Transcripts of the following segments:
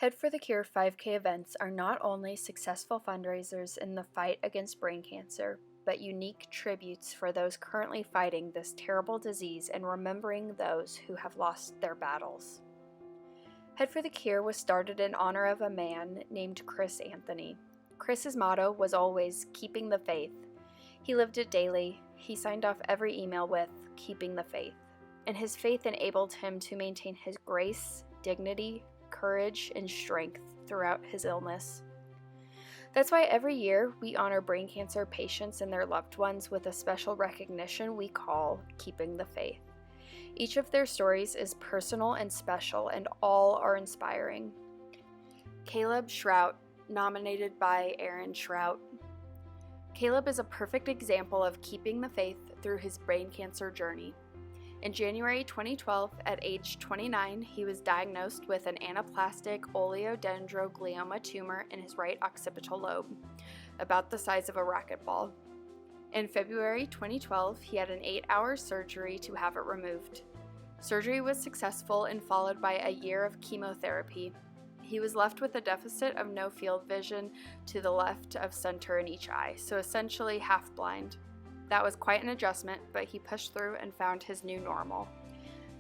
Head for the Cure 5K events are not only successful fundraisers in the fight against brain cancer, but unique tributes for those currently fighting this terrible disease and remembering those who have lost their battles. Head for the Cure was started in honor of a man named Chris Anthony. Chris's motto was always keeping the faith. He lived it daily. He signed off every email with keeping the faith. And his faith enabled him to maintain his grace, dignity, courage, and strength throughout his illness. That's why every year we honor brain cancer patients and their loved ones with a special recognition we call Keeping the Faith. Each of their stories is personal and special, and all are inspiring. Caleb Shrout, nominated by Aaron Shrout. Caleb is a perfect example of keeping the faith through his brain cancer journey. In January 2012, at age 29, he was diagnosed with an anaplastic oleodendroglioma tumor in his right occipital lobe, about the size of a racquetball. In February 2012, he had an 8-hour surgery to have it removed. Surgery was successful and followed by a year of chemotherapy. He was left with a deficit of no field vision to the left of center in each eye, so essentially half blind. That was quite an adjustment, but he pushed through and found his new normal.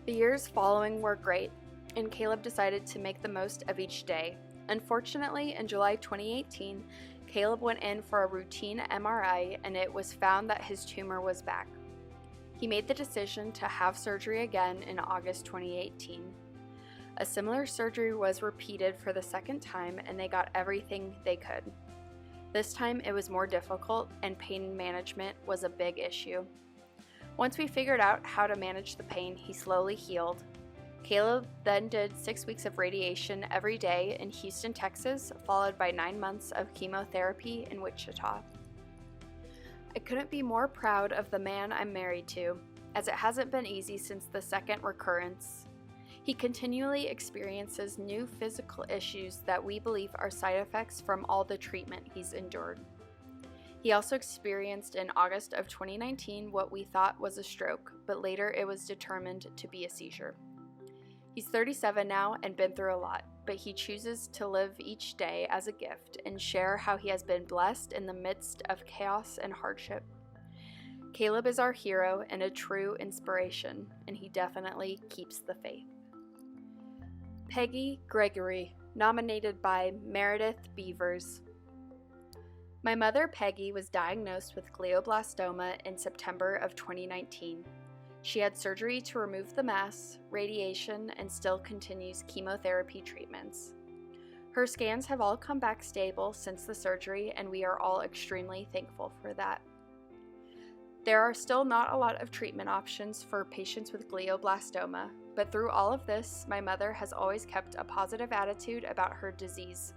The years following were great, and Caleb decided to make the most of each day. Unfortunately, in July 2018, Caleb went in for a routine MRI, and it was found that his tumor was back. He made the decision to have surgery again in August 2018. A similar surgery was repeated for the second time, and they got everything they could. This time it was more difficult, and pain management was a big issue. Once we figured out how to manage the pain, he slowly healed. Caleb then did 6 weeks of radiation every day in Houston, Texas, followed by 9 months of chemotherapy in Wichita. I couldn't be more proud of the man I'm married to, as it hasn't been easy since the second recurrence. He continually experiences new physical issues that we believe are side effects from all the treatment he's endured. He also experienced in August of 2019 what we thought was a stroke, but later it was determined to be a seizure. He's 37 now and been through a lot, but he chooses to live each day as a gift and share how he has been blessed in the midst of chaos and hardship. Caleb is our hero and a true inspiration, and he definitely keeps the faith. Peggy Gregory, nominated by Meredith Beavers. My mother, Peggy, was diagnosed with glioblastoma in September of 2019. She had surgery to remove the mass, radiation, and still continues chemotherapy treatments. Her scans have all come back stable since the surgery, and we are all extremely thankful for that. There are still not a lot of treatment options for patients with glioblastoma, but through all of this, my mother has always kept a positive attitude about her disease.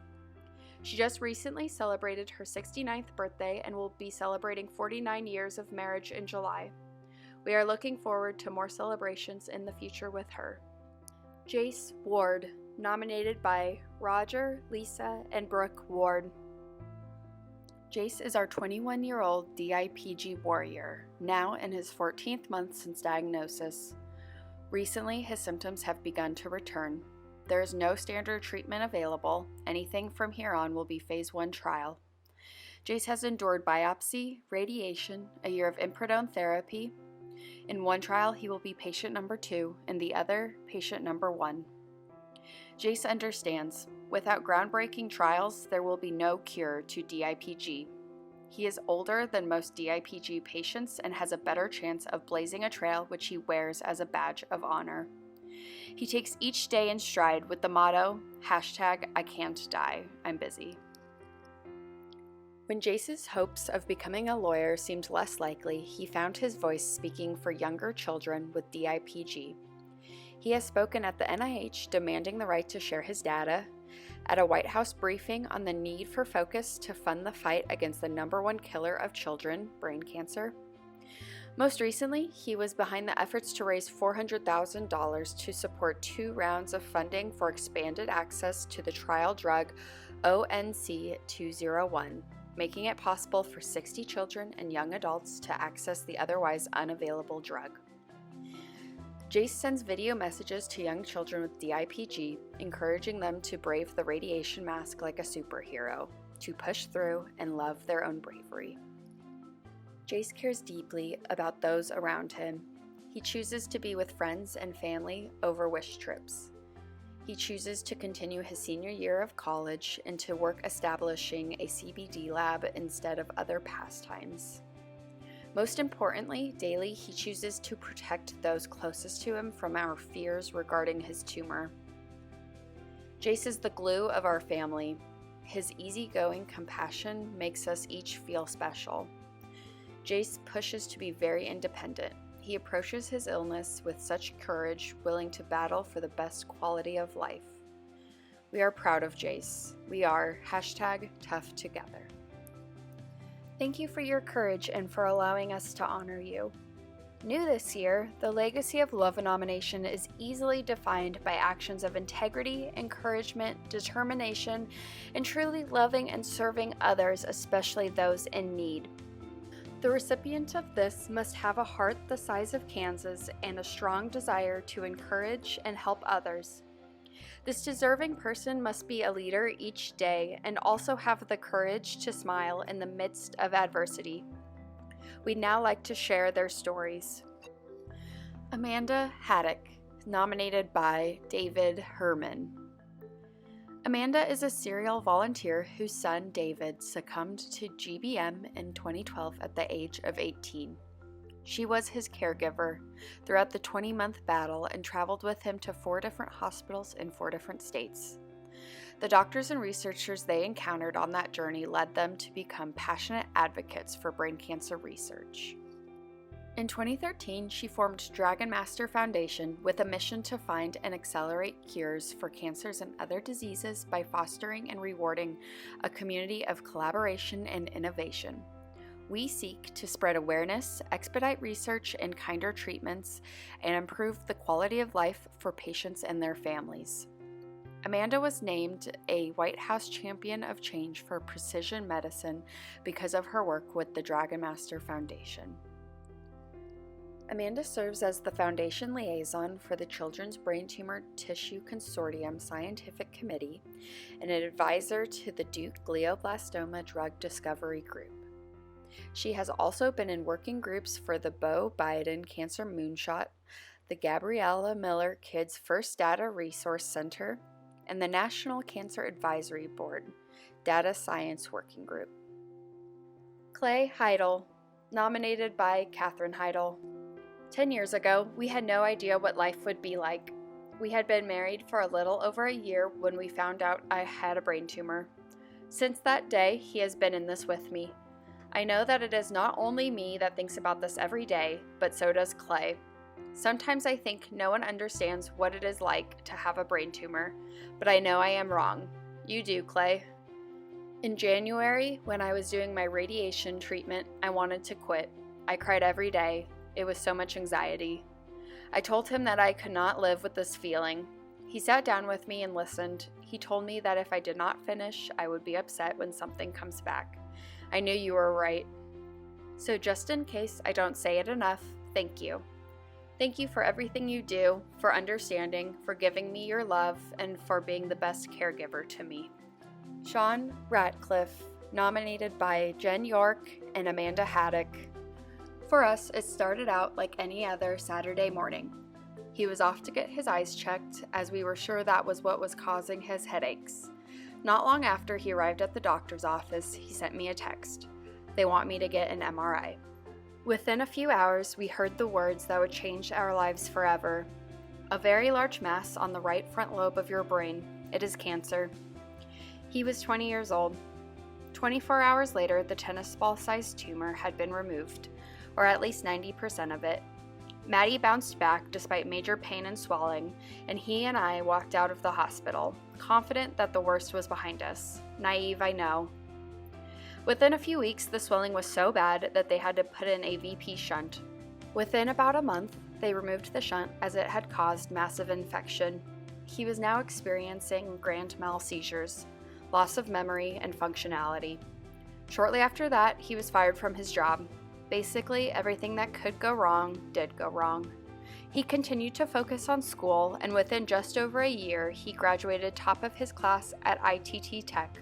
She just recently celebrated her 69th birthday and will be celebrating 49 years of marriage in July. We are looking forward to more celebrations in the future with her. Jace Ward, nominated by Roger, Lisa, and Brooke Ward. Jace is our 21-year-old DIPG warrior, now in his 14th month since diagnosis. Recently, his symptoms have begun to return. There is no standard treatment available. Anything from here on will be phase 1 trial. Jace has endured biopsy, radiation, a year of impridone therapy. In one trial, he will be patient number 2, and the other, patient number 1. Jace understands, without groundbreaking trials, there will be no cure to DIPG. He is older than most DIPG patients and has a better chance of blazing a trail which he wears as a badge of honor. He takes each day in stride with the motto, #I can't die, I'm busy. When Jace's hopes of becoming a lawyer seemed less likely, he found his voice speaking for younger children with DIPG. He has spoken at the NIH demanding the right to share his data, at a White House briefing on the need for focus to fund the fight against the #1 killer of children, brain cancer. Most recently, he was behind the efforts to raise $400,000 to support 2 rounds of funding for expanded access to the trial drug ONC201, making it possible for 60 children and young adults to access the otherwise unavailable drug. Jace sends video messages to young children with DIPG, encouraging them to brave the radiation mask like a superhero, to push through and love their own bravery. Jace cares deeply about those around him. He chooses to be with friends and family over wish trips. He chooses to continue his senior year of college and to work establishing a CBD lab instead of other pastimes. Most importantly, daily he chooses to protect those closest to him from our fears regarding his tumor. Jace is the glue of our family. His easygoing compassion makes us each feel special. Jace pushes to be very independent. He approaches his illness with such courage, willing to battle for the best quality of life. We are proud of Jace. We are #ToughTogether. Thank you for your courage and for allowing us to honor you. New this year, the legacy of Love Nomination is easily defined by actions of integrity, encouragement, determination, and truly loving and serving others, especially those in need. The recipient of this must have a heart the size of Kansas and a strong desire to encourage and help others. This deserving person must be a leader each day and also have the courage to smile in the midst of adversity. We'd now like to share their stories. Amanda Haddock, nominated by David Herman. Amanda is a serial volunteer whose son, David, succumbed to GBM in 2012 at the age of 18. She was his caregiver throughout the 20-month battle and traveled with him to 4 different hospitals in 4 different states. The doctors and researchers they encountered on that journey led them to become passionate advocates for brain cancer research. In 2013, she formed Dragon Master Foundation with a mission to find and accelerate cures for cancers and other diseases by fostering and rewarding a community of collaboration and innovation. We seek to spread awareness, expedite research and kinder treatments, and improve the quality of life for patients and their families. Amanda was named a White House Champion of Change for Precision Medicine because of her work with the Dragon Master Foundation. Amanda serves as the Foundation Liaison for the Children's Brain Tumor Tissue Consortium Scientific Committee and an advisor to the Duke Glioblastoma Drug Discovery Group. She has also been in working groups for the Beau Biden Cancer Moonshot, the Gabriella Miller Kids First Data Resource Center, and the National Cancer Advisory Board Data Science Working Group. Clay Heidel, nominated by Katherine Heidel. 10 years ago, we had no idea what life would be like. We had been married for a little over a year when we found out I had a brain tumor. Since that day, he has been in this with me. I know that it is not only me that thinks about this every day, but so does Clay. Sometimes I think no one understands what it is like to have a brain tumor, but I know I am wrong. You do, Clay. In January, when I was doing my radiation treatment, I wanted to quit. I cried every day. It was so much anxiety. I told him that I could not live with this feeling. He sat down with me and listened. He told me that if I did not finish, I would be upset when something comes back. I knew you were right. So just in case I don't say it enough, thank you. Thank you for everything you do, for understanding, for giving me your love, and for being the best caregiver to me. Sean Ratcliffe, nominated by Jen York and Amanda Haddock. For us, it started out like any other Saturday morning. He was off to get his eyes checked, as we were sure that was what was causing his headaches. Not long after he arrived at the doctor's office, he sent me a text. They want me to get an MRI. Within a few hours, we heard the words that would change our lives forever. A very large mass on the right front lobe of your brain. It is cancer. He was 20 years old. 24 hours later, the tennis ball-sized tumor had been removed, or at least 90% of it. Maddie bounced back despite major pain and swelling, and he and I walked out of the hospital, confident that the worst was behind us. Naive, I know. Within a few weeks, the swelling was so bad that they had to put in a VP shunt. Within about a month, they removed the shunt as it had caused massive infection. He was now experiencing grand mal seizures, loss of memory, and functionality. Shortly after that, he was fired from his job. Basically, everything that could go wrong did go wrong. He continued to focus on school, and within just over a year, he graduated top of his class at ITT Tech.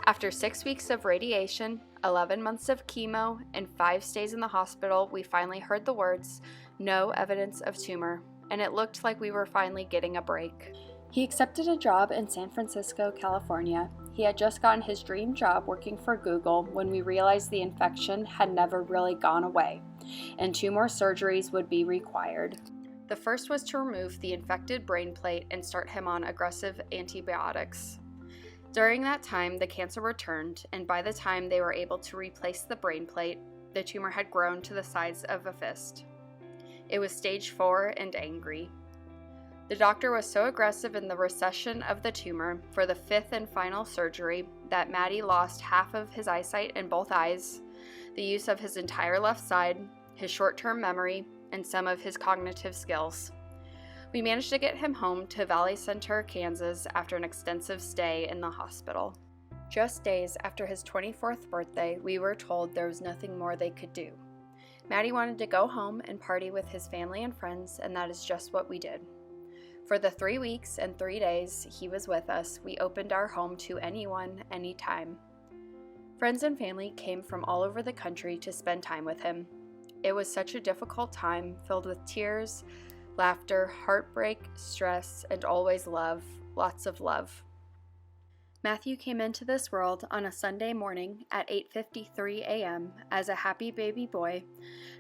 After 6 weeks of radiation, 11 months of chemo, and 5 stays in the hospital, we finally heard the words, "No evidence of tumor," and it looked like we were finally getting a break. He accepted a job in San Francisco, California. He had just gotten his dream job working for Google when we realized the infection had never really gone away, and 2 more surgeries would be required. The first was to remove the infected brain plate and start him on aggressive antibiotics. During that time, the cancer returned, and by the time they were able to replace the brain plate, the tumor had grown to the size of a fist. It was stage 4 and angry. The doctor was so aggressive in the recession of the tumor for the 5th and final surgery that Matty lost half of his eyesight in both eyes, the use of his entire left side, his short-term memory, and some of his cognitive skills. We managed to get him home to Valley Center, Kansas after an extensive stay in the hospital. Just days after his 24th birthday, we were told there was nothing more they could do. Matty wanted to go home and party with his family and friends, and that is just what we did. For the 3 weeks and 3 days he was with us, we opened our home to anyone, anytime. Friends and family came from all over the country to spend time with him. It was such a difficult time, filled with tears, laughter, heartbreak, stress, and always love, lots of love. Matthew came into this world on a Sunday morning at 8:53 a.m. as a happy baby boy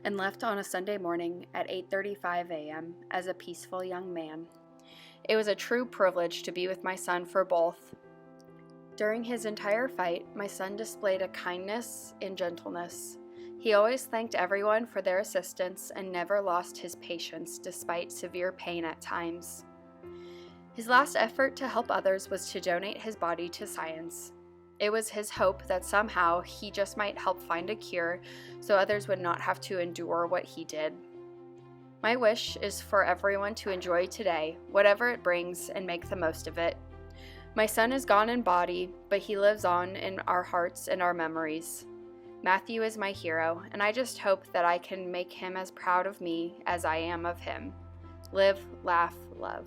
and left on a Sunday morning at 8:35 a.m. as a peaceful young man. It was a true privilege to be with my son for both. During his entire fight, my son displayed a kindness and gentleness. He always thanked everyone for their assistance and never lost his patience despite severe pain at times. His last effort to help others was to donate his body to science. It was his hope that somehow he just might help find a cure so others would not have to endure what he did. My wish is for everyone to enjoy today, whatever it brings, and make the most of it. My son is gone in body, but he lives on in our hearts and our memories. Matthew is my hero, and I just hope that I can make him as proud of me as I am of him. Live, laugh, love.